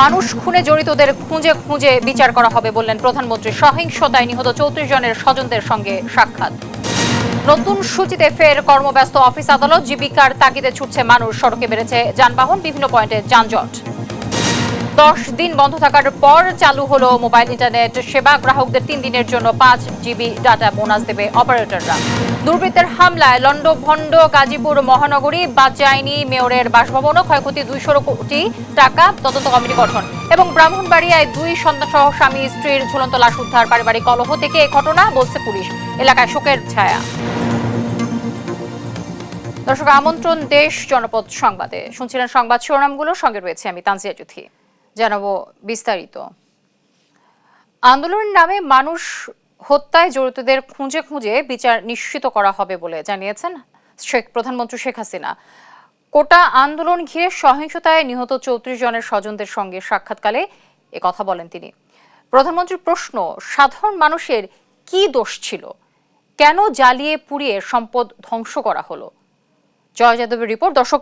মানুষ খুনে জড়িতদের খুঁজে খুঁজে বিচার করা হবে বললেন প্রধানমন্ত্রী। সহিংসতায় নিহত 34 জনের স্বজনদের সঙ্গে সাক্ষাৎ। নতুন সূচিতে ফের কর্মব্যস্ত অফিস আদালত। জীবিকার তাগিদে ছুটছে মানুষ, সড়কে বেড়েছে যানবাহন, বিভিন্ন পয়েন্টে যানজট। 10 দিন বন্ধ থাকার পর চালু হলো মোবাইল ইন্টারনেট সেবা। গ্রাহকদের 3 দিনের জন্য 5 জিবি ডাটা বোনাস দেবে অপারেটররা। দুর্বৃত্তের হামলায় লন্ডভন্ড গাজীপুর মহানগরী, বাদ যায়নি মেয়রের বাসভবনও। ক্ষয়ক্ষতি 200 কোটি টাকা, তদন্ত কমিটি গঠন। এবং ব্রাহ্মণবাড়িয়ায় 2 সন্তানসহ স্বামী স্ত্রীর ঝুলন্ত লাশ উদ্ধার। পারিবারিক কলহ থেকে এ ঘটনা বলছে পুলিশ। এলাকায় শোকের ছায়া। দর্শক, আমন্ত্রণ দেশ জনপদ সংবাদে। শুনছিলেন সংবাদ শিরোনামগুলো, সঙ্গে রয়েছে আমি তানজিয়া জুথি। জানাবো বিস্তারিত। আন্দোলনের নামে মানুষ হত্যায় জড়িতদের খুঁজে খুঁজে বিচার নিশ্চিত করা হবে বলে জানিয়েছেন প্রধানমন্ত্রী শেখ হাসিনা। কোটা আন্দোলন ঘিরে সহিংসতায় নিহত 34 জনের স্বজনদের সঙ্গে সাক্ষাৎকালে কথা বলেন তিনি। প্রধানমন্ত্রীর প্রশ্ন, সাধারণ মানুষের কি দোষ ছিল, কেন জ্বালিয়ে পুড়িয়ে সম্পদ ধ্বংস করা হলো? জয় যাদবের রিপোর্ট। দর্শক,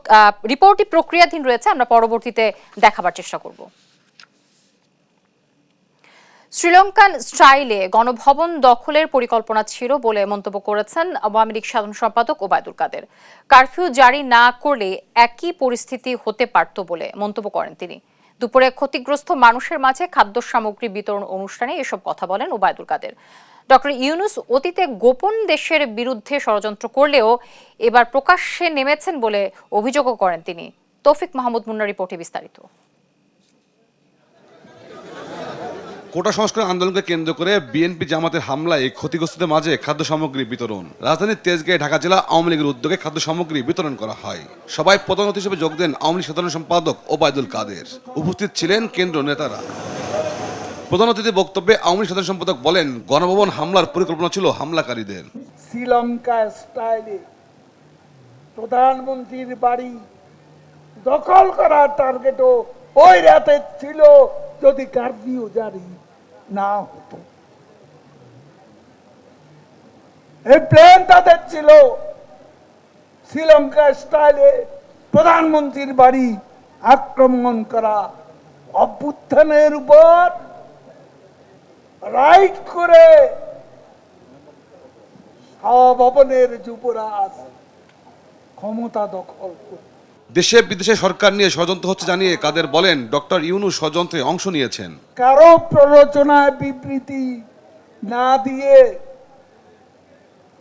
রিপোর্টটি প্রক্রিয়াধীন রয়েছে, আমরা পরবর্তীতে দেখাবার চেষ্টা করব। শ্রীলঙ্কান স্টাইলে গণভবন দখলের পরিকল্পনা ছিল বলে মন্তব্য করেছেন আওয়ামী লীগ সাধারণ সম্পাদক ওবায়দুল কাদের। কারফিউ জারি না করলে একই পরিস্থিতি হতে পারত বলে মন্তব্য করেন তিনি। দুপুরে ক্ষতিগ্রস্ত মানুষের মাঝে খাদ্য সামগ্রী বিতরণ অনুষ্ঠানে এসব কথা বলেন ওবায়দুল কাদের। ডক্টর ইউনূস অতীতে গোপন দেশের বিরুদ্ধে ষড়যন্ত্র করলেও এবার প্রকাশ্যে নেমেছেন বলে অভিযোগও করেন তিনি। তৌফিক মাহমুদ মুন্নার রিপোর্টে বিস্তারিত। কোটা সংস্কার আন্দোলনকে কেন্দ্র করে বিএনপি জামাতের হামলায় ক্ষতিগ্রস্তদের মাঝে খাদ্য সামগ্রী বিতরণ। রাজধানীর তেজগাঁয়ে ঢাকা জেলা আওয়ামী লীগের উদ্যোগে খাদ্য সামগ্রী বিতরণ করা হয়। সবাই প্রধান অতিথি হিসেবে যোগ দেন আওয়ামী লীগ সাধারণ সম্পাদক ওবায়দুল কাদের। উপস্থিত ছিলেন কেন্দ্র নেতারা। প্রধান অতিথি বক্তব্যে আওয়ামী লীগ সাধারণ সম্পাদক বলেন, গণভবন হামলার পরিকল্পনা ছিল হামলাকারীদের। শ্রীলঙ্কা স্টাইলে প্রধানমন্ত্রীর বাড়ি দখল করার টার্গেটও ওই রাতে ছিল যদি কারফিউ জারি না হতো। এই প্ল্যান তাদের ছিল শ্রীলঙ্কা স্টাইলে প্রধানমন্ত্রীর বাড়ি আক্রমণ করা, অভ্যুত্থানের উপর রাইড করে ভবনের যুবরাজ ক্ষমতা দখল করে। দেশে বিদেশে সরকার নিয়ে ষড়যন্ত্র হচ্ছে জানিয়ে কাদের বলেন, ডক্টর ইউনূস ষড়যন্ত্রে অংশ নিয়েছেন। কারো প্ররোচনায় বিবৃতি না দিয়ে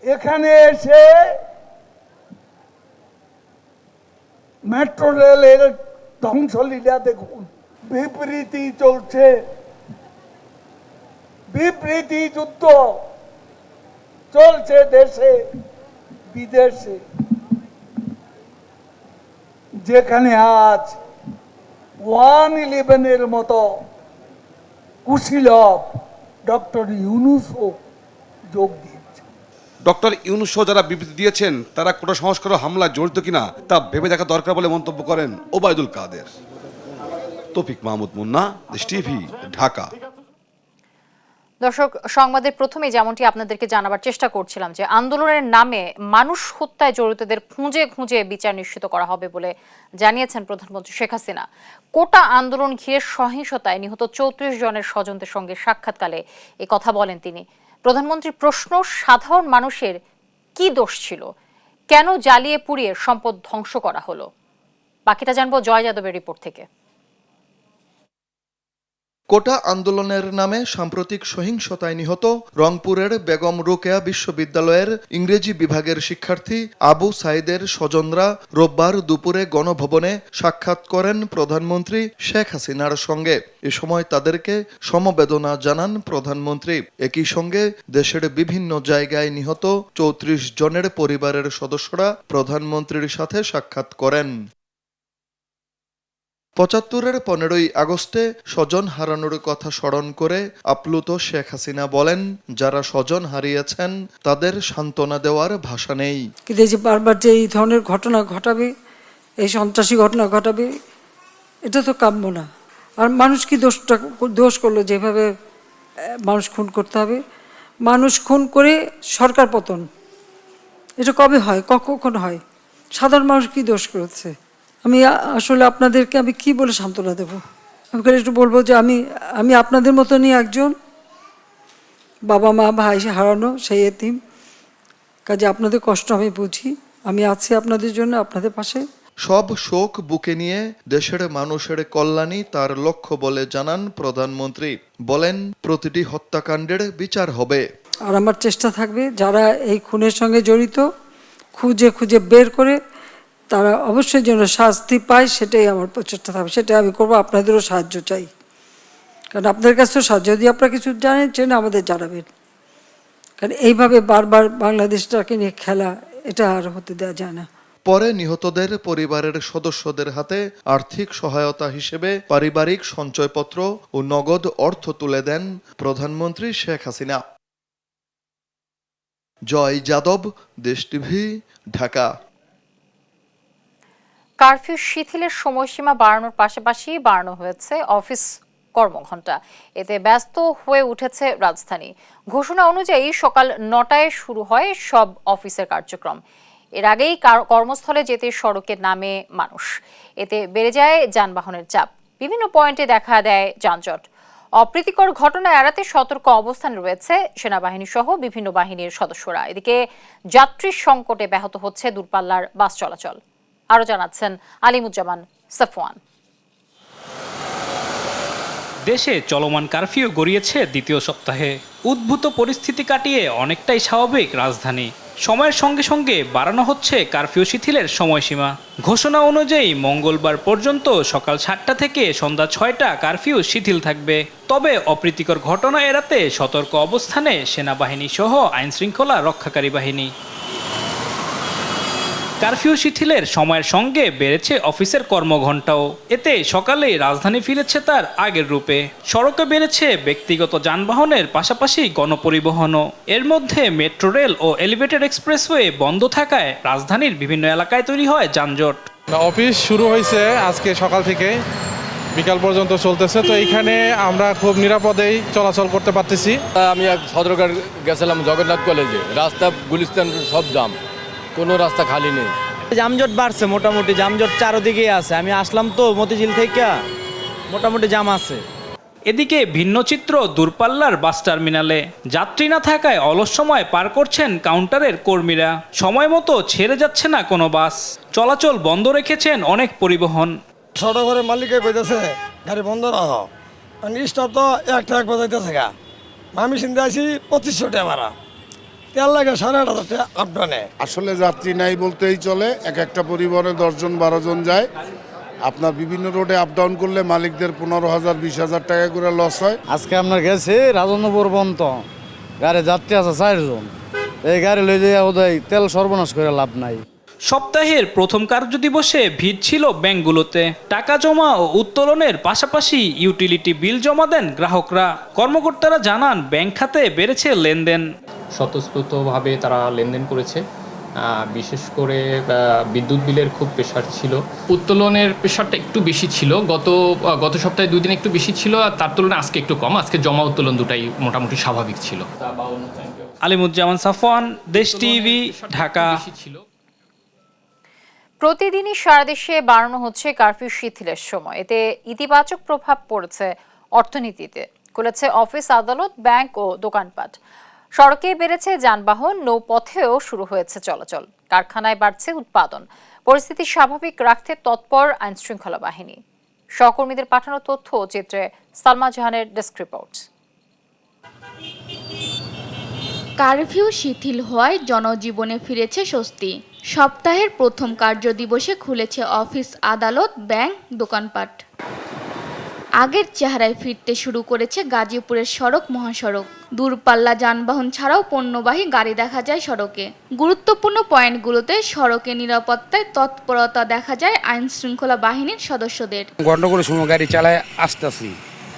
এখানে এসে মেট্রো রেলের ধ্বংসলীলা দেখুন। বিবৃতি চলছে, বিবৃতি যুদ্ধ চলছে দেশে বিদেশে। যেখানে আজ 111-এর মতো কুশীলব ডক্টর ইউনূসও যোগ দিয়েছে। ডক্টর ইউনূস যারা বিবৃতি দিয়েছেন তারা কোটা সংস্কার হামলায় জড়িত কিনা তা ভেবে দেখা দরকার বলে মন্তব্য করেন ওবায়দুল কাদের। তৌফিক মাহমুদ মুন্না, দেশ টিভি, ঢাকা। দর্শক, সংবাদের প্রথমে যেমনটি আপনাদেরকে জানাবার চেষ্টা করছিলাম যে আন্দোলনের নামে মানুষ হত্যায় জড়িতদের খুঁজে খুঁজে বিচার নিশ্চিত করা হবে বলে জানিয়েছেন প্রধানমন্ত্রী শেখ হাসিনা। কোটা আন্দোলন ঘিরে সহিংসতায় নিহত 34 জনের স্বজনদের সঙ্গে সাক্ষাৎকালে কথা বলেন তিনি। প্রধানমন্ত্রীর প্রশ্ন, সাধারণ মানুষের কি দোষ ছিল, কেন জ্বালিয়ে পুড়িয়ে সম্পদ ধ্বংস করা হলো? বাকিটা জানবো জয় যাদবের রিপোর্ট থেকে। কোটা আন্দোলনের নামে সাম্প্রতিক সহিংসতায় নিহত রংপুরের বেগম রোকেয়া বিশ্ববিদ্যালয়ের ইংরেজি বিভাগের শিক্ষার্থী আবু সাইদের স্বজনরা রোববার দুপুরে গণভবনে সাক্ষাৎ করেন প্রধানমন্ত্রী শেখ হাসিনার সঙ্গে। এ সময় তাদেরকে সমবেদনা জানান প্রধানমন্ত্রী। একই সঙ্গে দেশের বিভিন্ন জায়গায় নিহত 34 জনের পরিবারের সদস্যরা প্রধানমন্ত্রীর সাথে সাক্ষাৎ করেন। ৭৫-এর ১৫ই আগস্টে স্বজন হারানোর কথা স্মরণ করে আপ্লুত শেখ হাসিনা বলেন, যারা স্বজন হারিয়েছেন তাদের সান্ত্বনা দেওয়ার ভাষা নেই। কিন্তু এই যে বারবার যে এই ধরনের ঘটনা ঘটাবে, এই সন্ত্রাসী ঘটনা ঘটাবে, এটা তো কাম্য না। আর মানুষ কি দোষ করলো যেভাবে মানুষ খুন করতে হবে? মানুষ খুন করে সরকার পতন, এটা কবে হয়, কখন হয়? সাধারণ মানুষ কি দোষ করেছে? আমি আসলে আপনাদেরকে আমি কি বলে সান্ত্বনা দেব? আমি খালি একটু বলবো যে আমি আপনাদের মতনই একজন বাবা মা ভাই হারানো সেই এতিম, কাজে আপনাদের কষ্ট আমি বুঝি, আমি আছি আপনাদের জন্য, আপনাদের পাশে। সব শোক বুকে নিয়ে দেশের মানুষের কল্যাণই তার লক্ষ্য বলে জানান প্রধানমন্ত্রী। বলেন, প্রতিটি হত্যাকাণ্ডের বিচার হবে। আর আমার চেষ্টা থাকবে যারা এই খুনের সঙ্গে জড়িত খুঁজে খুঁজে বের করে তারা অবশ্যই যেন শাস্তি পায়, সেটাই আমার প্রচেষ্টা থাকবে, সেটাই আমি করবো। আপনাদেরও সাহায্য চাই, কারণ আপনাদের কাছেও সাহায্য, যদি আপনারা কিছু জানেন আমাদের জানাবেন, কারণ এইভাবে বারবার বাংলাদেশটাকে নিয়ে খেলা এটা আর হতে দেওয়া যায় না। পরে নিহতদের পরিবারের সদস্যদের হাতে আর্থিক সহায়তা হিসেবে পারিবারিক সঞ্চয়পত্র ও নগদ অর্থ তুলে দেন প্রধানমন্ত্রী শেখ হাসিনা। জয় যাদব, দেশ টিভি, ঢাকা। কারফিউ শিথিলের সময়সীমা বাড়ানোর পাশাপাশি বাড়ানো হয়েছে অফিস কর্মঘণ্টা। এতে ব্যস্ত হয়ে উঠেছে রাজধানী। ঘোষণা অনুযায়ী সকাল 9টায় শুরু হয় সব অফিসের কার্যক্রম। এর আগেই কর্মস্থলে যেতে সড়কে নামে মানুষ। এতে বেড়ে যায় যানবাহনের চাপ, বিভিন্ন পয়েন্টে দেখা দেয় যানজট। অপ্রীতিকর ঘটনা এড়াতে সতর্ক অবস্থানে রয়েছে সেনাবাহিনী সহ বিভিন্ন বাহিনীর সদস্যরা। এদিকে যাত্রীর সংকটে ব্যাহত হচ্ছে দূরপাল্লার বাস চলাচল। আরো জানাচ্ছেন আলিমুজ্জামান সাফওয়ান। দেশে চলমান কারফিউ গড়িয়েছে দ্বিতীয় সপ্তাহে। উদ্ভূত পরিস্থিতি কাটিয়ে অনেকটাই স্বাভাবিক রাজধানী। সময়ের সঙ্গে সঙ্গে বাড়ানো হচ্ছে কারফিউ শিথিলের সময়সীমা। ঘোষণা অনুযায়ী মঙ্গলবার পর্যন্ত সকাল 7টা থেকে সন্ধ্যা 6টা কারফিউ শিথিল থাকবে। তবে অপ্রীতিকর ঘটনা এড়াতে সতর্ক অবস্থানে সেনাবাহিনী সহ আইনশৃঙ্খলা রক্ষাকারী বাহিনী। কারফিউ শিথিলের সময়ের সঙ্গে বেড়েছে অফিসের কর্মঘণ্টাও। এতে সকালেই রাজধানী ফিরেছে তার আগের রূপে। সড়কে বেড়েছে ব্যক্তিগত যানবাহনের পাশাপাশি গণপরিবহনও। এর মধ্যে মেট্রো রেল ও এলিভেটেড এক্সপ্রেসওয়ে বন্ধ থাকায় রাজধানীর বিভিন্ন এলাকায় তৈরি হয় যানজট। অফিস শুরু হয়েছে আজকে সকাল থেকে বিকাল পর্যন্ত চলতেছে, তো এইখানে আমরা খুব নিরাপদেই চলাচল করতে পারতেছি। আমি সদরঘাট গেছিলাম জগন্নাথ কলেজে, রাস্তা গুলিস্তান সব জাম, কোনো রাস্তা খালি নেই। যানজট বাড়ছে, মোটামুটি যানজট চারদিকেই আছে। আমি আসলাম তো মতিঝিল থেকে, মোটামুটি জাম আছে। এদিকে ভিন্ন চিত্র দূরপাল্লার বাস টার্মিনালে। যাত্রী না থাকায় অলস সময় পার করছেন কাউন্টারের কর্মীরা। সময় মতো ছেড়ে যাচ্ছে না কোনো বাস। চলাচল বন্ধ রেখেছেন অনেক পরিবহন। সড়কের মালিকে কইতেছে গাড়ি বন্ধ রাখ, স্টপ তো একটা এক বাজাইতেছে গা। আমি চিন্তা আছি 2500 টাকা ভাড়া, তেল লাগে 8,500 টাকা আপডাউনে। আসলে যাত্রী নাই বলতেই চলে। একটা পরিবহনে 10 জন 12 জন যায়। আপনার বিভিন্ন রোডে আপ ডাউন করলে মালিকদের 15,000 20,000 টাকা করে লস হয়। আজকে আপনার গেছে রাজন্যপুর পর্যন্ত, গাড়ি যাত্রী আছে 4 জন। এই গাড়ি লই যাই ওদের তেল সর্বনাশ করে লাভ নাই। সপ্তাহের প্রথম কার্যদিবসে ভিড় ছিল ব্যাংকগুলোতে। টাকা জমা ও উত্তোলনের পাশাপাশি ইউটিলিটি বিল জমা দেন গ্রাহকরা। কর্মকর্তারা জানান ব্যাংক খাতে বেড়েছে লেনদেন। স্বতঃস্ফূর্তভাবে তারা লেনদেন করেছে। বিশেষ করে বিদ্যুৎ বিলের খুব প্রেশার ছিল, উত্তোলনের প্রেশারটা একটু বেশি ছিল। গত সপ্তাহে 2 দিন একটু বেশি ছিল, আর তার তুলনায় আজকে একটু কম। আজকে জমা উত্তোলন দুটাই মোটামুটি স্বাভাবিক ছিল। আলিমুজ্জামান সাফওয়ান, দেশ টিভি, ঢাকা। প্রতিদিনই সারা দেশে বাড়ানো হচ্ছে কারফিউ শিথিলের সময়। এতে ইতিবাচক প্রভাব পড়েছে অর্থনীতিতে। খুলেছে অফিস, আদালত, ব্যাংক ও দোকানপাট। সড়কে বেড়েছে যানবাহন, নৌপথেও শুরু হয়েছে চলাচল। কারখানায় বাড়ছে উৎপাদন। পরিস্থিতি স্বাভাবিক রাখতে তৎপর আইনশৃঙ্খলা বাহিনী। সহকর্মীদের পাঠানো তথ্য ও চিত্রে সালমা জাহানের ডেস্ক রিপোর্ট। কারফিউ শিথিল হওয়ায় জনজীবনে ফিরেছে স্বস্তি। সপ্তাহের প্রথম কার্যদিবসে খুলেছে অফিস, আদালত, ব্যাংক, দোকানপাট। আগের চেহারায় ফিরতে শুরু করেছে গাজীপুরের সড়ক, মহাসড়ক। দূরপাল্লা যানবাহন ছাড়াও পণ্যবাহী গাড়ি দেখা যায় সড়কে। গুরুত্বপূর্ণ পয়েন্টগুলোতে সড়কে নিরাপত্তায় তৎপরতা দেখা যায় আইন শৃঙ্খলা বাহিনীর সদস্যদের। গন্ডগোলের সময় গাড়ি চালায় আসতেছি,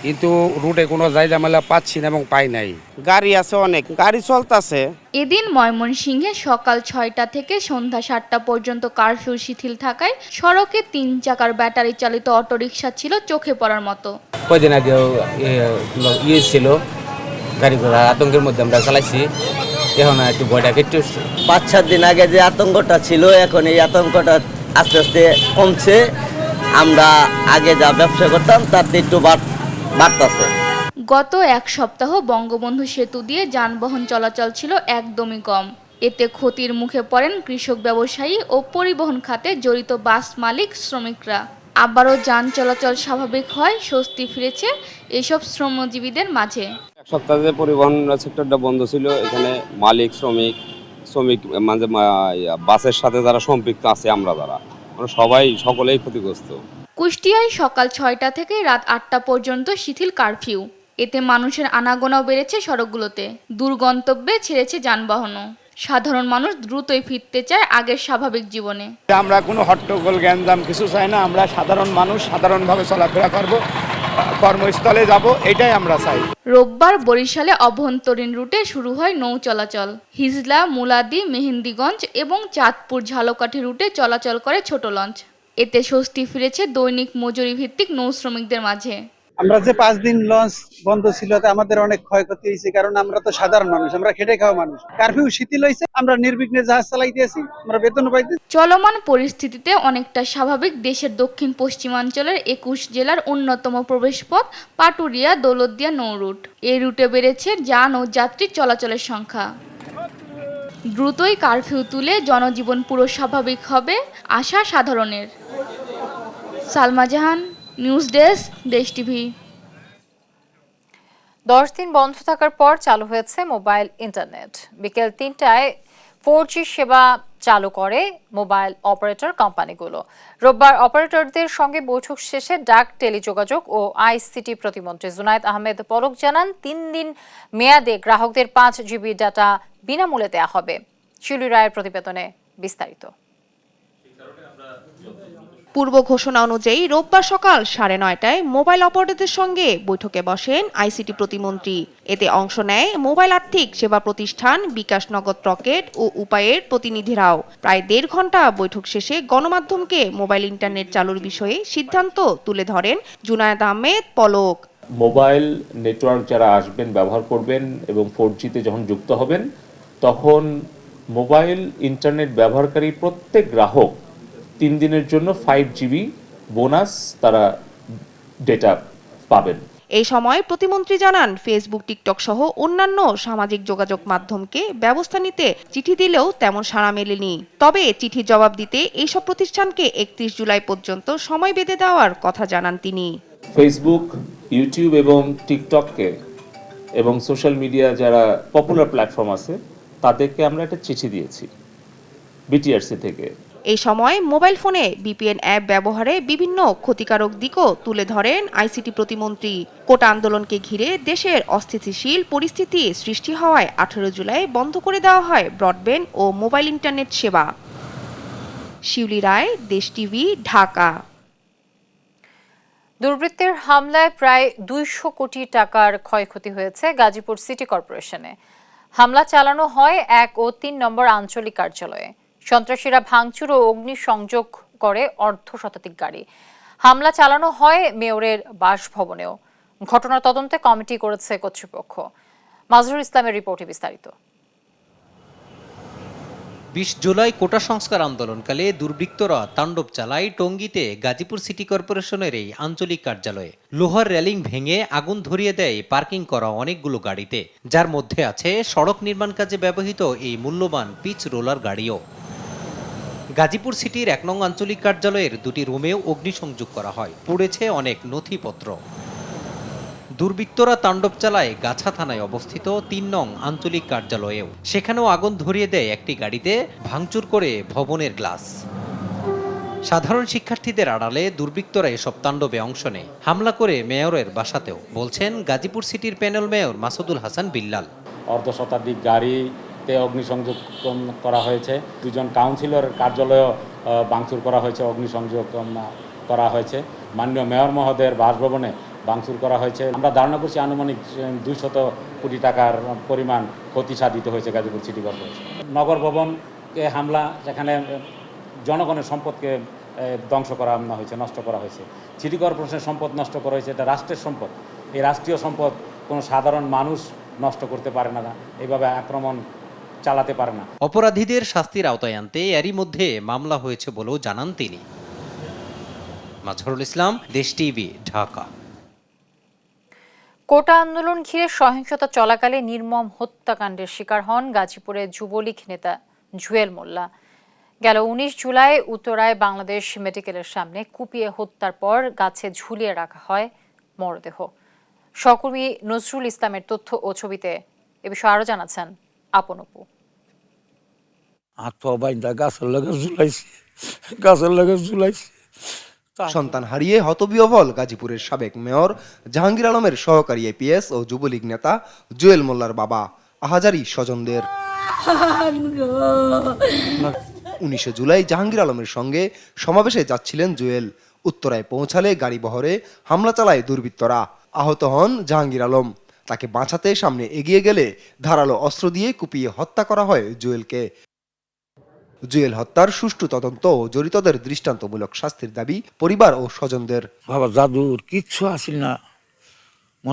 কিন্তু রুটে কোনো জায়জামেলা পাচ্ছি না এবং পাই নাই। গাড়ি আছে অনেক, গাড়ি চলতেছে। এদিন ময়মনসিংহে সকাল 6টা থেকে সন্ধ্যা 7টা পর্যন্ত কারফিউ শিথিল থাকায় সড়কে 3 চাকার ব্যাটারি চালিত অটোরিকশা ছিল চোখে পড়ার মতো। কয়দিন আগে ছিল গাড়ি ঘোড়া, আতঙ্কের মধ্যে আমরা চালাইছি। এখন একটু ভয়টা কেটে উঠছে। 5-7 দিন আগে যে আতঙ্কটা ছিল, এখন এই আতঙ্কটা আস্তে আস্তে কমছে। আমরা আগে যা ব্যবসা করতাম তার একটু বাড়তেছে। গত এক সপ্তাহ বঙ্গবন্ধু সেতু দিয়ে যানবাহন চলাচল ছিল একদমই কম। এতে ক্ষতির মুখে পড়েন কৃষক, ব্যবসায়ী ও পরিবহন খাতে জড়িত বাস মালিক, শ্রমিকরা। আবারও যান চলাচল স্বাভাবিক হয়, স্বস্তি ফিরেছে এসব শ্রমজীবীদের মাঝে। এক সপ্তাহ ধরে পরিবহন সেক্টরটা বন্ধ ছিল। এখানে মালিক, শ্রমিক মানে বাসের সাথে যারা সম্পৃক্ত আছে, আমরা যারা সকলেই ক্ষতিগ্রস্ত। কুষ্টিয়ায় সকাল 6টা থেকে রাত 8টা পর্যন্ত শিথিল কারফিউ। এতে মানুষের আনাগোনাও বেড়েছে সড়কগুলোতে, দূরগন্তব্যে ছেড়েছে যানবাহনও। সাধারণ মানুষ দ্রুতই ফিরতে চায় আগের স্বাভাবিক জীবনে। আমরা কোনো হট্টগোল গ্যাঞ্জাম কিছু চাই না। আমরা সাধারণ মানুষ, সাধারণভাবে চলাফেরা করব, কর্মস্থলে যাব, এটাই আমরা চাই। রোববার বরিশালে অভ্যন্তরীণ রুটে শুরু হয় নৌ চলাচল। হিজলা, মুলাদি, মেহেন্দিগঞ্জ এবং চাঁদপুর ঝালকাঠি রুটে চলাচল করে ছোট লঞ্চ। এতে স্বস্তি ফিরেছে দৈনিক মজুরি ভিত্তিক নৌ শ্রমিকদের মাঝে। আমরা যে 5 দিন লঞ্চ বন্ধ ছিল, আমাদের অনেক ক্ষয়ক্ষতি হয়েছে, কারণ আমরা তো সাধারণ মানুষ, আমরা খেটে খাওয়া মানুষ। কারফিউ শিথিল হয়েছে, আমরা নির্বিঘ্নে জাহাজ চালাইতেছি, আমরা বেতন পাইতেছি। চলমান পরিস্থিতিতে অনেকটা স্বাভাবিক দেশের দক্ষিণ পশ্চিমাঞ্চলের 21 জেলার অন্যতম প্রবেশপথ পাটুরিয়া দৌলতদিয়া নৌ রুট। এই রুটে বেড়েছে যান ও যাত্রী চলাচলের সংখ্যা। দ্রুতই কারফিউ তুলে জনজীবন পুরো স্বাভাবিক হবে আশা সাধারণের। সালমা জাহান, নিউজ ডেস্ক, দেশ টিভি। 10 দিন বন্ধ থাকার পর চালু হয়েছে মোবাইল ইন্টারনেট। বিকেল 3টায় 4G সেবা চালু করে মোবাইল অপারেটর কোম্পানিগুলো। রোববার অপারেটরদের সঙ্গে বৈঠক শেষে ডাক, টেলিযোগাযোগ ও আইসিটি প্রতিমন্ত্রী জুনায়েদ আহমেদ পলক জানান, 3 দিন মেয়াদে গ্রাহকদের 5GB ডাটা বিনামূল্যে দেওয়া হবে। শিউলি রায়ের প্রতিবেদনে বিস্তারিত। পূর্ব ঘোষণা অনুযায়ী রোববার সকাল 9:30টায় মোবাইল অপারেটরদের সঙ্গে বৈঠকে বসেন আইসিটি প্রতিমন্ত্রী। এতে অংশ নেয় মোবাইল আর্থিক সেবা প্রতিষ্ঠান, বিকাশ, নগদ, রকেট ও উপায়ের প্রতিনিধিরাও। প্রায় 1.5 ঘন্টা বৈঠক শেষে গণমাধ্যমকে মোবাইল ইন্টারনেট চালুর বিষয়ে সিদ্ধান্ত তুলে ধরেন জুনায়েদ আহমেদ পলক। মোবাইল নেটওয়ার্ক যারা আসবেন, ব্যবহার করবেন এবং 4Gতে যখন যুক্ত হবেন, তখন মোবাইল ইন্টারনেট ব্যবহারকারী প্রত্যেক গ্রাহক 3 দিনের জন্য 5GB বোনাস তারা ডেটা পাবেন। এই সময় প্রতিমন্ত্রী জানান, ফেসবুক, টিকটক সহ অন্যান্য সামাজিক যোগাযোগ মাধ্যমকে ব্যবস্থা নিতে চিঠি দিলেও তেমন সাড়া মেলেনি। তবে চিঠির জবাব দিতে এইসব প্রতিষ্ঠানকে 31 জুলাই পর্যন্ত সময় বেঁধে দেওয়ার কথা জানান তিনি। ফেসবুক, ইউটিউব এবং টিকটককে এবং সোশ্যাল মিডিয়া যারা পপুলার প্ল্যাটফর্ম আছে, তাদেরকে আমরা একটা চিঠি দিয়েছি বিটিআরসি থেকে। এই সময় মোবাইল ফোনে VPN অ্যাপ ব্যবহারে বিভিন্ন ক্ষতিকারক দিকও তুলে ধরেন আইসিটি প্রতিমন্ত্রী। কোটা আন্দোলনকে ঘিরে দেশের অস্থিতিশীল পরিস্থিতি সৃষ্টি হওয়ায় 18 জুলাই বন্ধ করে দেওয়া হয় ব্রডব্যান্ড ও মোবাইল ইন্টারনেট সেবা। শিউলি রায়, দেশ টিভি, ঢাকা। দুর্বৃত্তের হামলায় প্রায় 200 কোটি টাকার ক্ষয়ক্ষতি হয়েছে গাজীপুর সিটি কর্পোরেশনে। হামলা চালানো হয় 1 ও 3 নম্বর আঞ্চলিক কার্যালয়ে। সন্ত্রাসীরা ভাঙচুর ও অগ্নিসংযোগ করে অর্ধশতাধিক গাড়ি। হামলা চালানো হয় মেয়রের বাসভবনেও। ঘটনার তদন্তে কমিটি করেছে কর্তৃপক্ষ। মাজহারুল ইসলামের রিপোর্টে বিস্তারিত। 20 জুলাই কোটা সংস্কার আন্দোলনকালে দুর্বৃত্তরা তাণ্ডব চালায় টঙ্গীতে গাজীপুর সিটি কর্পোরেশনের এই আঞ্চলিক কার্যালয়ে। লোহার রেলিং ভেঙে আগুন ধরিয়ে দেয় পার্কিং করা অনেকগুলো গাড়িতে, যার মধ্যে আছে সড়ক নির্মাণ কাজে ব্যবহৃত এই মূল্যবান পিচ রোলার গাড়িও। গাজীপুর সিটির 1 নং আঞ্চলিক কার্যালয়ের 2টি রুমেও অগ্নিসংযোগ করা হয়। পুড়েছে অনেক নথিপত্র। দুর্বৃত্তরা তাণ্ডব চালায় গাছা থানায় অবস্থিত 3 নং আঞ্চলিক কার্যালয়েও। সেখানেও আগুন ধরিয়ে দেয় একটি গাড়িতে, ভাঙচুর করে ভবনের গ্লাস। সাধারণ শিক্ষার্থীদের আড়ালে দুর্বৃত্তরা এসব তাণ্ডবে অংশ নেয়, হামলা করে মেয়রের বাসাতেও, বলছেন গাজীপুর সিটির প্যানেল মেয়র মাসুদুল হাসান বিল্লাল। অর্ধশতাধিক গাড়িতে অগ্নিসংযোগ করা হয়েছে। 2 জন কাউন্সিলরের কার্যালয় ভাঙচুর করা হয়েছে, অগ্নিসংযোগ করা হয়েছে। মাননীয় মেয়র মহোদয়ের বাসভবনে ভাঙচুর করা হয়েছে। আমরা ধারণা করছি আনুমানিক 200 কোটি টাকার পরিমাণ ক্ষতি সাধিত হয়েছে গাজীপুর সিটি কর্পোরেশন। নগর ভবনকে হামলা, সেখানে জনগণের সম্পদকে ধ্বংস করা হয়েছে, নষ্ট করা হয়েছে। সিটি কর্পোরেশনের সম্পদ নষ্ট করা হয়েছে, এটা রাষ্ট্রের সম্পদ। এই রাষ্ট্রীয় সম্পদ কোনো সাধারণ মানুষ নষ্ট করতে পারে না, এইভাবে আক্রমণ চালাতে পারে না। অপরাধীদের শাস্তির আওতায় আনতে এরই মধ্যে মামলা হয়েছে বলেও জানান তিনি। মাজহারুল ইসলাম, দেশ টিভি, ঢাকা। কোটা আন্দোলন ঘিরে সহিংসতা চলাকালে নির্মম হত্যাকাণ্ডের শিকার হন গাজীপুরের যুবলীগ নেতা জুয়েল মোল্লা। গেল 19 জুলাই উত্তরায় বাংলাদেশ মেডিকেলের সামনে কুপিয়ে হত্যার পর গাছে ঝুলিয়ে রাখা হয় মরদেহ। সহকর্মী নজরুল ইসলামের তথ্য ও ছবিতে এ বিষয়ে আরো জানাচ্ছেন আপন অপু। সন্তান হারিয়ে হতবিহ্বল গাজীপুরের সাবেক মেয়র জাহাঙ্গীর আলমের সহকারী এপিএস ও যুবলীগ নেতা জুয়েল মোল্লার বাবা আহাজারি স্বজনদের। 19 জুলাই জাহাঙ্গীর আলমের সঙ্গে সমাবেশে যাচ্ছিলেন জুয়েল। উত্তরায় পৌঁছালে গাড়ি বহরে হামলা চালায় দুর্বৃত্তরা। আহত হন জাহাঙ্গীর আলম। তাকে বাঁচাতে সামনে এগিয়ে গেলে ধারালো অস্ত্র দিয়ে কুপিয়ে হত্যা করা হয় জুয়েলকে। জুয়েল হত্যার সুষ্ঠু তদন্ত ও জড়িতদের দৃষ্টান্তমূলক শাস্তির দাবি পরিবার ও স্বজনদের। বাবা জাদুর কিচ্ছু আসিল না,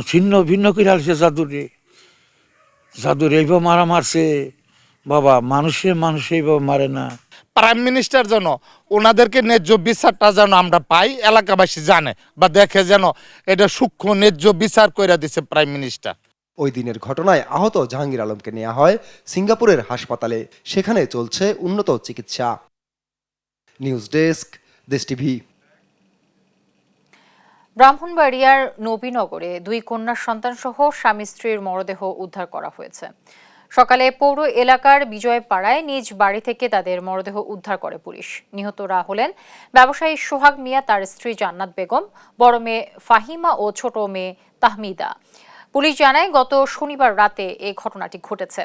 ছিন্ন ভিন্ন করে আসছে জাদুরে। জাদুর এইভাবে মারা মারছে বাবা, মানুষ এইভাবে মারে না। প্রাইম মিনিস্টার যেন ওনাদেরকে ন্যায্য বিচারটা যেন আমরা পাই, এলাকাবাসী জানে বা দেখে, যেন এটা সূক্ষ্ম ন্যায্য বিচার করে দিছে প্রাইম মিনিস্টার। ওই দিনের ঘটনায় আহত জাহাঙ্গীর আলমকে নেওয়া হয় সিঙ্গাপুরের হাসপাতালে। সেখানে চলছে উন্নত চিকিৎসা। নিউজ ডেস্ক, দেশ টিভি। ব্রাহ্মণবাড়িয়ার নবীনগরে 2 কন্যার সন্তান সহ স্বামী স্ত্রীর মরদেহ উদ্ধার করা হয়েছে। সকালে পৌর এলাকার বিজয়পাড়ায় নিজ বাড়ি থেকে তাদের মরদেহ উদ্ধার করে পুলিশ। নিহতরা হলেন ব্যবসায়ী সোহাগ মিয়া, তার স্ত্রী জান্নাত বেগম, বড় মেয়ে ফাহিমা ও ছোট মেয়ে তাহমিদা। পুলিশ জানায় গত শনিবার রাতে এই ঘটনাটি ঘটেছে।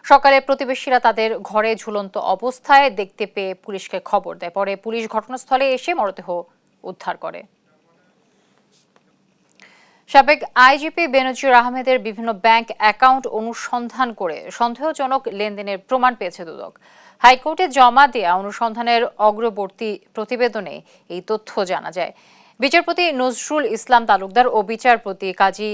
সকালে প্রতিবেশীরা তাদের ঘরে ঝুলন্ত অবস্থায় দেখতে পেয়ে পুলিশকে খবর দেয়। পরে পুলিশ ঘটনাস্থলে এসে মরদেহ উদ্ধার করে। সাবেক আইজিপি বেনজির আহমেদের বিভিন্ন ব্যাংক অ্যাকাউন্ট অনুসন্ধান করে সন্দেহজনক লেনদেনের প্রমাণ পেয়েছে দুদক। হাইকোর্টে জমা দেয়া অনুসন্ধানের অগ্রবর্তী প্রতিবেদনে এই তথ্য জানা যায়। বিচারপতি নজরুল ইসলাম তালুকদার ও বিচারপতি কাজী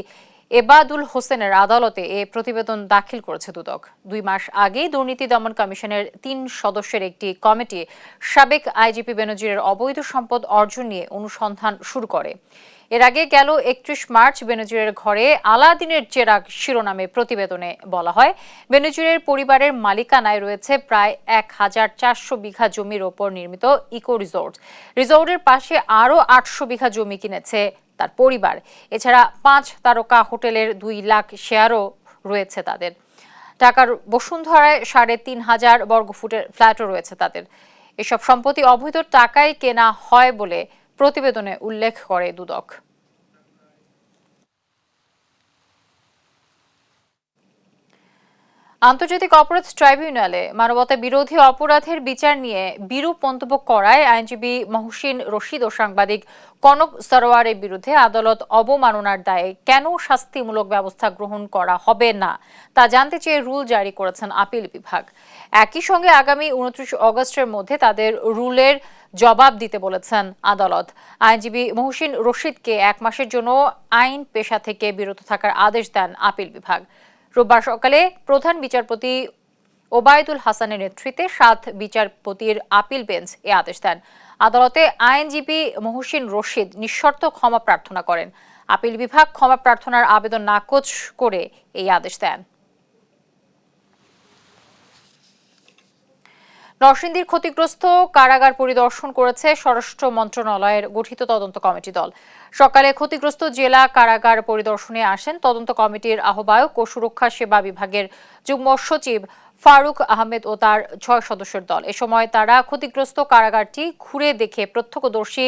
এবাদুল হোসেনের আদালতে এ প্রতিবেদন দাখিল করেছে দুদক। 2 মাস আগেই দুর্নীতি দমন কমিশনের 3 সদস্যের একটি কমিটি সাবেক আইজিপি বেনজিরের অবৈধ সম্পদ অর্জন নিয়ে অনুসন্ধান শুরু করে। এর আগে গেল 31 মার্চ বেনজিরের ঘরে আলাদিনের চেরাগ শিরোনামে প্রতিবেদনে বলা হয়, বেনজিরের পরিবারের মালিকানায় রয়েছে প্রায় 1400 বিঘা জমির ওপর নির্মিত ইকো রিসোর্ট। রিসোর্টের পাশে আরও 800 বিঘা জমি কিনেছে তার পরিবার। এছাড়া 5 তারকা হোটেলের 2 লাখ শেয়ারও রয়েছে তাদের। ঢাকার বসুন্ধরায় 3500 বর্গফুটের ফ্ল্যাটও রয়েছে তাদের। এসব সম্পত্তি অবৈধ টাকায় কেনা হয় বলে প্রতিবেদনে উল্লেখ করে দুদক। আন্তর্জাতিক অপরাধ ট্রাইব্যুনালে মানবতা বিরোধী অপরাধের বিচার নিয়ে বিরূপ মন্তব্য করায় আইনজীবী মহসিন রশিদ ও সাংবাদিক কনক সরোয়ারের বিরুদ্ধে আদালত অবমাননার দায়ে কেন শাস্তিমূলক ব্যবস্থা গ্রহণ করা হবে না তা জানতে চেয়ে রুল জারি করেছেন আপিল বিভাগ। একই সঙ্গে আগামী 29 অগস্টের মধ্যে তাদের রুলের জবাব দিতে বলেছেন আদালত। আইনজীবী মহসিন রশিদকে 1 মাসের জন্য আইন পেশা থেকে বিরত থাকার আদেশ দেন আপিল বিভাগ। রোববার সকালে প্রধান বিচারপতি ওবায়দুল হাসানের নেতৃত্বে 7 বিচারপতির আপিল বেঞ্চ এ আদেশ দেন। আদালতে আইনজীবী মহসিন রশিদ নিঃশর্ত ক্ষমা প্রার্থনা করেন। আপিল বিভাগ ক্ষমা প্রার্থনার আবেদন নাকচ করে এই আদেশ দেন। নরসিংদীর ক্ষতিগ্রস্ত কারাগার পরিদর্শন করেছে স্বরাষ্ট্র মন্ত্রণালয়ের গঠিত তদন্ত কমিটি দল। সকালে ক্ষতিগ্রস্ত জেলা কারাগার পরিদর্শনে আসেন তদন্ত কমিটির আহ্বায়ক ও সুরক্ষা সেবা বিভাগের যুগ্ম সচিব ফারুক আহমেদ ও তার 6 সদস্যের দল। এ সময় তারা ক্ষতিগ্রস্ত কারাগারটি ঘুরে দেখে প্রত্যক্ষদর্শী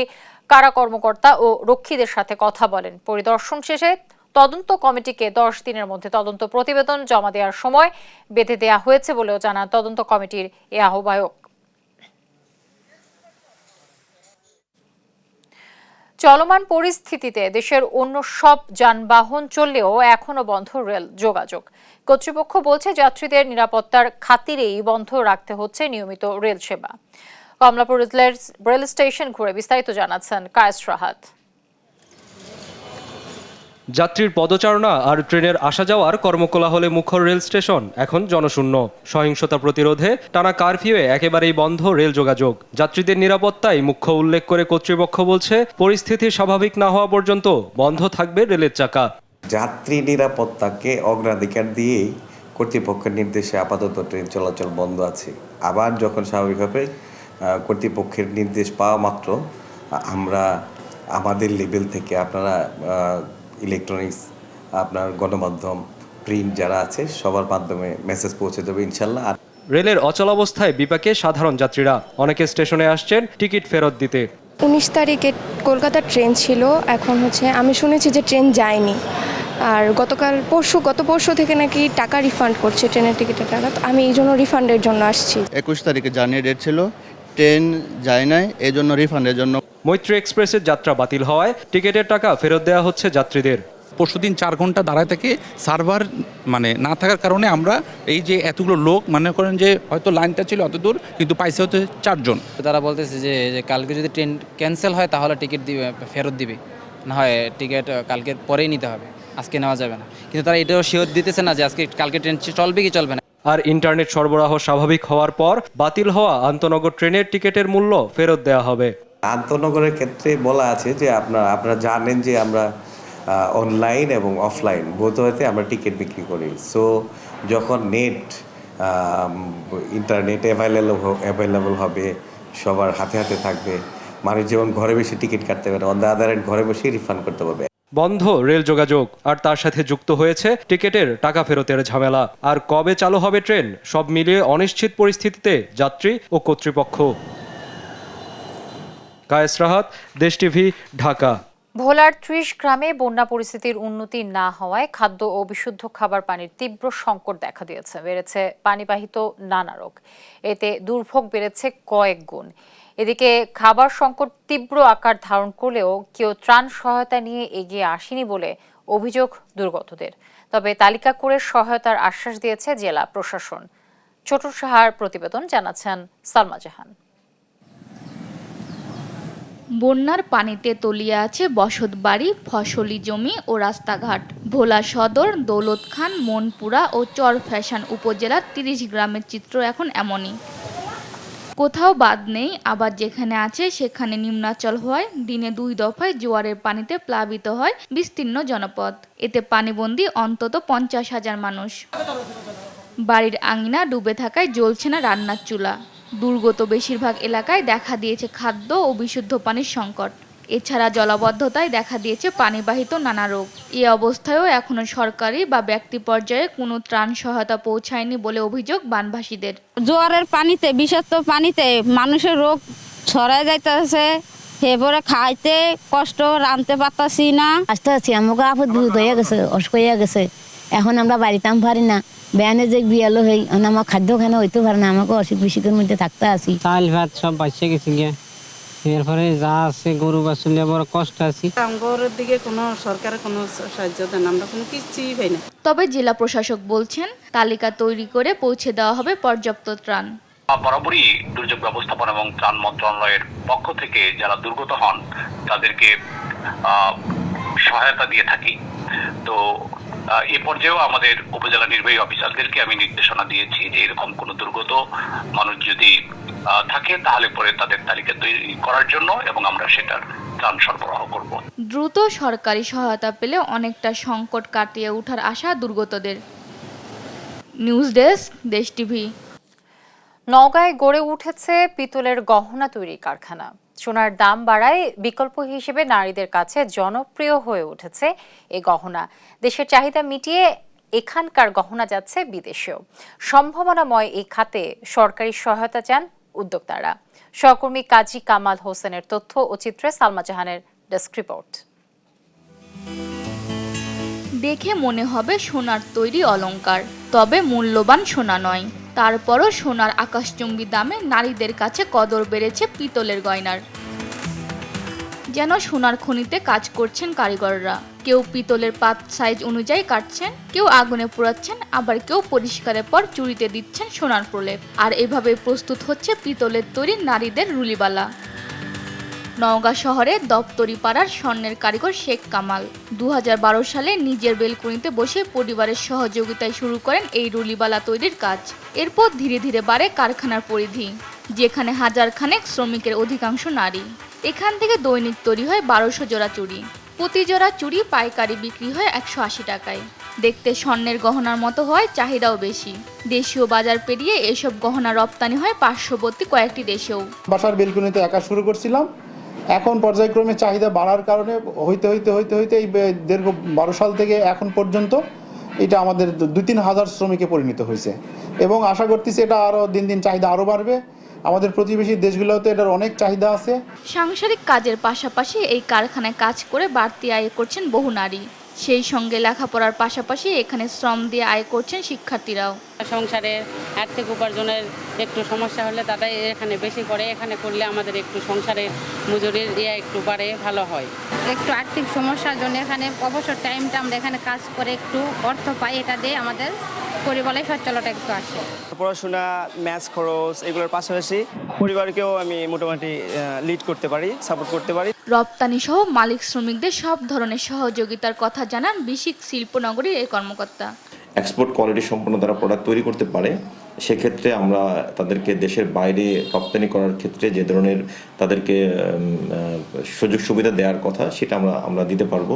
কারা কর্মকর্তা ও রক্ষীদের সাথে কথা বলেন। পরিদর্শন শেষে তদন্ত কমিটিকে 10 দিনের মধ্যে তদন্ত প্রতিবেদন জমা দেওয়ার সময় বেঁধে দেওয়া হয়েছে বলেও জানান তদন্ত কমিটির এ আহ্বায়ক। চলমান পরিস্থিতিতে দেশের অন্য সব যানবাহন চললেও এখনো বন্ধ রেল যোগাযোগ। কর্তৃপক্ষ বলছে যাত্রীদের নিরাপত্তার খাতিরেই বন্ধ রাখতে হচ্ছে নিয়মিত রেল সেবা। কমলাপুর রেল স্টেশন ঘুরে বিস্তারিত জানাচ্ছেন কায়েস রাহাত। যাত্রীর পদচারণা আর ট্রেনের আসা যাওয়ার কর্মকোলাহলে মুখর রেল স্টেশন এখন জনশূন্য। সহিংসতা প্রতিরোধে টানা কারফিউয়ে একেবারেই বন্ধ রেল যোগাযোগ। যাত্রীদের নিরাপত্তাই মুখ্য উল্লেখ করে কর্তৃপক্ষ বলছে, পরিস্থিতি স্বাভাবিক না হওয়া পর্যন্ত বন্ধ থাকবে রেলের চাকা। যাত্রী নিরাপত্তাকে অগ্রাধিকার দিয়েই কর্তৃপক্ষের নির্দেশে আপাতত ট্রেন চলাচল বন্ধ আছে। আবার যখন স্বাভাবিক হবে কর্তৃপক্ষের নির্দেশ পাওয়া মাত্র আমরা আমাদের লেভেল থেকে আপনারা ইলেকট্রনিক্স, আপনার গণমাধ্যম, প্রিন্ট যারা আছে সবার মাধ্যমে মেসেজ পৌঁছে দেবে ইনশাল্লাহ। আর রেলের অচলাবস্থায় বিপাকে সাধারণ যাত্রীরা। অনেকে স্টেশনে আসছেন টিকিট ফেরত দিতে। 19 তারিখে কলকাতার ট্রেন ছিল, এখন আমি শুনেছি যে ট্রেন যায়নি। আর গত পরশু থেকে নাকি টাকা রিফান্ড করছে, ট্রেনের টিকিটের টাকা। তো আমি এই জন্য রিফান্ডের জন্য আসছি। 21 তারিখে জার্নি ডেট ছিল, ট্রেন যায় নাই, এই জন্য রিফান্ডের জন্য। মৈত্রী এক্সপ্রেসের যাত্রা বাতিল হওয়ায় টিকিটের টাকা ফেরত দেওয়া হচ্ছে যাত্রীদের। পরশুদিন 4 ঘন্টা দাঁড়ায় থেকে সার্ভার না থাকার কারণে আমরা এই যে এতগুলো লোক মনে করেন যে হয়তো লাইনটা ছিল অত দূর, কিন্তু পাইছে হতে 4 জন। তারা বলতেছে যে কালকে যদি ট্রেন ক্যান্সেল হয় তাহলে টিকিট দিবে, ফেরত দিবে, না হয় টিকিট কালকের পরেই নিতে হবে, আজকে নেওয়া যাবে না। কিন্তু তারা এটাও শিওর দিতেছে না যে কালকে ট্রেন চলবে কি চলবে না। আর ইন্টারনেট সরবরাহ স্বাভাবিক হওয়ার পর বাতিল হওয়া আন্তনগর ট্রেনের টিকিটের মূল্য ফেরত দেওয়া হবে। আন্তনগরের ক্ষেত্রে বলা আছে যে আপনারা জানেন যে আমরা অনলাইন এবং অফলাইন বোধহয়তে আমরা টিকিট বিক্রি করি। সো যখন ইন্টারনেট অ্যাভেলেবল হবে, সবার হাতে হাতে থাকবে, মানুষ যেমন ঘরে বসে টিকিট কাটতে পারে, অন দ্য আদার হ্যান্ড ঘরে বসে রিফান্ড করতে পারবে। বন্ধ রেল যোগাযোগ, আর তার সাথে যুক্ত হয়েছে টিকিটের টাকা ফেরতের ঝামেলা। আর কবে চালু হবে ট্রেন, সব মিলিয়ে অনিশ্চিত পরিস্থিতিতে যাত্রী ও কর্তৃপক্ষ। কায়েস রাহাত, দেশ টিভি, ঢাকা। ভোলার 30 গ্রামে বন্যা পরিস্থিতির উন্নতি না হওয়ায় খাদ্য ও বিশুদ্ধ খাবার পানির তীব্র সংকট দেখা দিয়েছে। বেড়েছে পানিবাহিত নানা রোগ, এতে দুর্ভোগ বেড়েছে কয়েক গুণ। এদিকে খাবার সংকট তীব্র আকার ধারণ করলেও কেউ ত্রাণ সহায়তা নিয়ে এগিয়ে আসেনি বলে অভিযোগ দুর্গতদের। তবে তালিকা করে সহায়তার আশ্বাস দিয়েছে জেলা প্রশাসন। ছোট সাহার প্রতিবেদন, জানাচ্ছেন সালমা জাহান। বন্যার পানিতে তলিয়ে আছে বসতবাড়ি, ফসলি জমি ও রাস্তাঘাট। ভোলা সদর, দৌলত খান, মনপুরা ও চরফ্যাশন উপজেলার 30 গ্রামের চিত্র এখন এমনই। কোথাও বাদ নেই, আবার যেখানে আছে সেখানে নিম্নাচল হওয়ায় দিনে 2 দফায় জোয়ারের পানিতে প্লাবিত হয় বিস্তীর্ণ জনপদ। এতে পানিবন্দী অন্তত 50,000 মানুষ। বাড়ির আঙিনা ডুবে থাকায় জ্বলছে না রান্নার চুলা। দুর্গত বেশিরভাগ এলাকায় দেখা দিয়েছে খাদ্য ও বিশুদ্ধ পানির সংকট। এছাড়া জলাবদ্ধতায় দেখা দিয়েছে পানিবাহিত নানা রোগ। এই অবস্থায়ও এখনো সরকারি বা ব্যক্তি পর্যায়ে কোনো ত্রাণ সহায়তা পৌঁছায়নি বলে অভিযোগ বানভাসীদের। জোয়ারের পানিতে, বিষাক্ত পানিতে মানুষের রোগ ছড়ায় যাইতেছে, এরপরে খাইতে কষ্ট, রাঁধতে পারতাছি না। আস্তে আছি আমাকে আপদ দুধ হয়ে গেছে, অসুখ হয়ে গেছে, এখন আমরা বাড়িতে পারি না। ব্যানে যে বিয়ালো হই, আমার খাদ্য খানা হইতে পারে না, আমাকে অসুখ বিসুখের মধ্যে থাকতে আছি। চাল ভাত সব বাঁচে গেছে গিয়ে, এরপরে যা আছে গরু বাছুলে বড় কষ্ট আছি। আমগরের দিকে কোনো সরকারের কোনো সাহায্য দেন, আমরা কোনো কিছুই পাই না। তবে জেলা প্রশাসক বলছেন তালিকা তৈরি করে পৌঁছে দেওয়া হবে পর্যাপ্ত ত্রাণ। বরাবরই দুর্যোগ ব্যবস্থাপনা এবং ত্রাণ মন্ত্রণালয়ের পক্ষ থেকে যারা দুর্গত হন তাদেরকে সহায়তা দিয়ে থাকি। তো এ পর্যায়েও আমাদের উপজেলা নির্বাহী অফিসারদেরকে আমি নির্দেশনা দিয়েছি যে এরকম কোনো দুর্গত মানুষ যদি থাকে তাহলে পরে তাদের তালিকা তৈরি করার জন্য, এবং আমরা সেটার ত্রাণ সরবরাহ করব। দ্রুত সরকারি সহায়তা পেলে অনেকটা সংকট কাটিয়ে ওঠার আশা দুর্গতদের। নিউজ ডেস্ক, দেশ টিভি। নওগাঁয় গড়ে উঠেছে পিতলের গহনা তৈরি কারখানা। সোনার দাম বাড়ায় বিকল্প হিসেবে নারীদের কাছে জনপ্রিয় হয়ে উঠেছে এই গহনা। দেশের চাহিদা মিটিয়ে এখানকার গহনা যাচ্ছে বিদেশেও। সম্ভাবনাময় এই খাতে সরকারি সহায়তা চান উদ্যোক্তারা। সহকর্মী কাজী কামাল হোসেনের তথ্য ও চিত্রে সালমা জাহানের ডেস্ক রিপোর্ট। দেখে মনে হবে সোনার তৈরি অলংকার, তবে মূল্যবান সোনা নয়। তারপরও সোনার আকাশচুম্বী দামে নারীদের কাছে কদর বেড়েছে পিতলের গয়নার। যেন সোনার খনিতে কাজ করছেন কারিগররা। কেউ পিতলের পাত সাইজ অনুযায়ী কাটছেন, কেউ আগুনে পোড়াচ্ছেন, আবার কেউ পরিষ্কারের পর চুড়িতে দিচ্ছেন সোনার প্রলেপ। আর এভাবে প্রস্তুত হচ্ছে পিতলের তৈরি নারীদের রুলিবালা। নওগাঁ শহরে দপ্তরি পাড়ার স্বর্ণের কারিগর শেখ কামাল 2012 সালে নিজের বেলকুনিতে বসে পরিবারের সহযোগিতায় শুরু করেন এই রুলিবালা তৈরির কাজ। এরপর ধীরে ধীরে বাড়ে কারখানার পরিধি, যেখানে হাজার খানেক শ্রমিকের অধিকাংশ নারী। এখান থেকে দৈনিক তৈরি হয় 1200 জোড়া চুড়ি। প্রতি জোড়া চুড়ি পাইকারি বিক্রি হয় 180 টাকায়। দেখতে স্বর্ণের গহনার মতো হয়, চাহিদাও বেশি। দেশীয় বাজার পেরিয়ে এসব গহনা রপ্তানি হয় পার্শ্ববর্তী কয়েকটি দেশেও। বাসার বেলকুনিতে একা শুরু করছিলাম, এখন পর্যায়ক্রমে চাহিদা বাড়ার কারণে হইতে এই 12 সাল থেকে এখন পর্যন্ত এটা আমাদের 2-3 হাজার শ্রমিকে পরিণত হয়েছে এবং আশা করতেছি এটা আরও দিন দিন চাহিদা আরও বাড়বে। আমাদের প্রতিবেশী দেশগুলোতে এটার অনেক চাহিদা আছে। সাংসারিক কাজের পাশাপাশি এই কারখানায় কাজ করে বাড়তি আয় করছেন বহু নারী। সেই সঙ্গে লেখাপড়ার পাশাপাশি এখানে শ্রম দিয়ে আয় করছেন শিক্ষার্থীরাও। সংসারের আর্থিক উপার্জনের একটু সমস্যা হলে তারা এখানে বেশি করে, এখানে করলে আমাদের একটু সংসারের মজুরির একটু বাড়ে, ভালো হয়। একটু আর্থিক সমস্যার জন্য এখানে অবসর টাইমটা আমরা এখানে কাজ করে একটু অর্থ পাই, এটা দিয়ে আমাদের পরিবারের সচ্ছলতা একটু আসে। পড়াশোনা, ম্যাথ খরচ এগুলোর পাশাপাশি পরিবারকেও আমি মোটামুটি লিড করতে পারি, সাপোর্ট করতে পারি। রপ্তানি সহ মালিক শ্রমিকদের সব ধরনের সহযোগিতার কথা জানান বিসিক শিল্পনগরীর এই কর্মকর্তা। এক্সপোর্ট কোয়ালিটি সম্পন্ন তারা প্রোডাক্ট তৈরি করতে পারে, সেক্ষেত্রে আমরা তাদেরকে দেশের বাইরে রপ্তানি করার ক্ষেত্রে যে ধরনের তাদেরকে সুযোগ সুবিধা দেওয়ার কথা সেটা আমরা দিতে পারবো।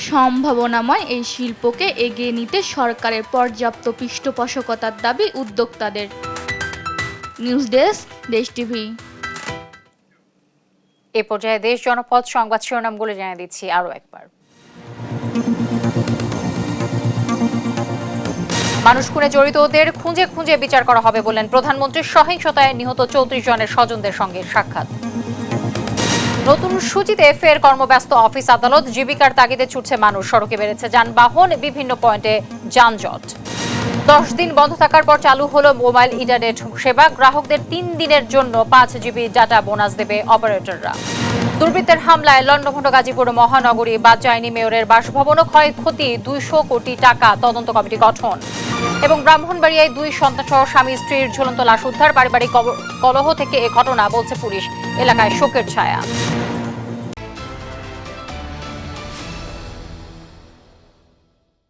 সম্ভাবনাময় এই শিল্পকে এগিয়ে নিতে সরকারের পর্যাপ্ত পৃষ্ঠপোষকতার দাবি উদ্যোক্তাদের। নিউজ ডেস্ক, দেশ টিভি। এ পর্যায়ে দেশ জনপদ সংবাদ শিরোনামগুলো জানিয়ে দিচ্ছি আরও একবার। মানুষ খুনে জড়িতদের খুঁজে খুঁজে বিচার করা হবে বললেন প্রধানমন্ত্রী। সহিংসতায় নিহত 34 জনের স্বজনদের সঙ্গে সাক্ষাৎ। নতুন সূচিতে ফের কর্মব্যস্ত অফিস আদালত, জীবিকার তাগিদে ছুটছে মানুষ, সড়কে বেড়েছে যানবাহন, বিভিন্ন পয়েন্টে যানজট। 10 দিন বন্ধ থাকার পর চালু হলো মোবাইল ইন্টারনেট সেবা, গ্রাহকদের 3 দিনের জন্য 5 জিবি ডাটা বোনাস দেবে অপারেটররা। দুর্বৃত্তের হামলায় লন্ডভন্ড গাজীপুর মহানগরী, বাদ যায়নি মেয়রের বাসভবন, ক্ষয়ক্ষতি 200 কোটি টাকা, তদন্ত কমিটি গঠন। এবং ব্রাহ্মণবাড়িয়ায় 2 সন্তানসহ স্বামী স্ত্রীর ঝুলন্ত লাশ উদ্ধার, পারিবারিক কলহ থেকে এ ঘটনা বলছে পুলিশ, এলাকায় শোকের ছায়া।